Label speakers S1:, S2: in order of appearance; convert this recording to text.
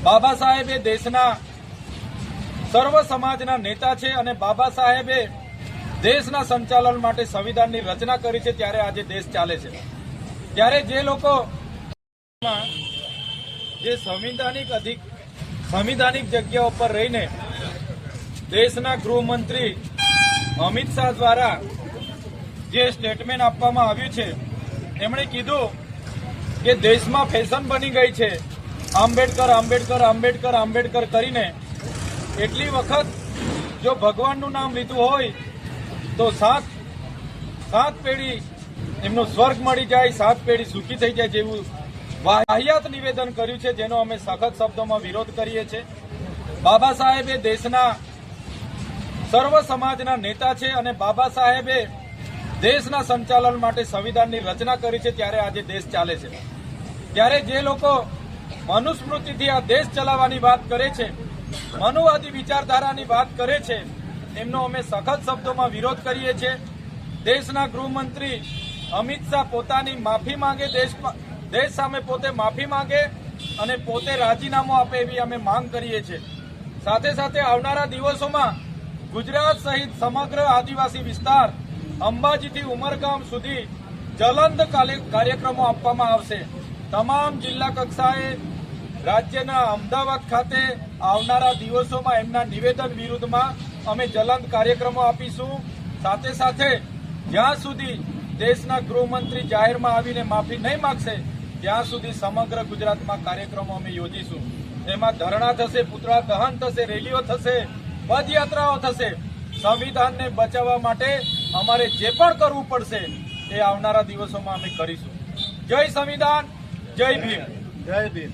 S1: બાબા સાહેબ એ દેશના સર્વ સમાજના નેતા છે અને બાબા સાહેબે દેશના સંચાલન માટે સંવિધાનની રચના કરી છે, ત્યારે આજે દેશ ચાલે છે। ત્યારે જે લોકો જે સંવિધાનિક જગ્યાઓ પર રહીને દેશના ગૃહમંત્રી અમિત શાહ દ્વારા જે સ્ટેટમેન્ટ આપવામાં આવ્યું છે, તેમણે કીધું કે દેશમાં ફેશન બની ગઈ છે આંબેડકર આંબેડકર આંબેડકર આંબેડકર કરીને। એટલી વખત જો ભગવાનનું નામ લીધું હોય તો સાત પેઢી એમનો સ્વર્ગ મળી જાય, 7 પેઢી સુખી થઈ જાય જેવું વાહિયાત નિવેદન કર્યું છે, જેનો અમે સખત શબ્દોમાં વિરોધ કરીએ છીએ। બાબા સાહેબ એ દેશના સર્વ સમાજના નેતા છે અને બાબા સાહેબે દેશના સંચાલન માટે સંવિધાનની રચના કરી છે, ત્યારે આજે દેશ ચાલે છે। ત્યારે જે લોકો મનુસ્મૃતિથી આ દેશ ચલાવવાની વાત કરે છે, મનુવાદી વિચારધારાની વાત કરે છે, એમનો અમે સખત શબ્દોમાં વિરોધ કરીએ છીએ। દેશના ગૃહમંત્રી અમિત શાહ પોતાની માફી માંગે, દેશ સામે પોતે માફી માંગે અને પોતે રાજીનામું આપે એવી અમે માંગ કરીએ છીએ। સાથે સાથે આવનારા દિવસોમાં ગુજરાત સહિત સમગ્ર આદિવાસી વિસ્તાર અંબાજીથી ઉમરગામ સુધી જ્વલંત કાર્યક્રમો આપવામાં આવશે। તમામ જિલ્લા કક્ષાએ રાજ્યના અમદાવાદ ખાતે આવનારા દિવસોમાં એમના નિવેદન વિરુદ્ધમાં અમે જ્વલંત કાર્યક્રમો આપીશું। સાથે સાથે જ્યાં સુધી દેશના ગૃહમંત્રી જાહેરમાં આવીને માફી નહીં માંગશે ત્યાં સુધી સમગ્ર ગુજરાતમાં કાર્યક્રમો અમે યોજીશું। એમાં ધરણા થશે, પુતળા દહન થશે, રેલીઓ થશે, પદયાત્રાઓ થશે। સંવિધાનને બચાવવા માટે અમારે જે પણ કરવું પડશે એ આવનારા દિવસોમાં અમે કરીશું। જય સંવિધાન, જય ભીમ, જય ભીમ।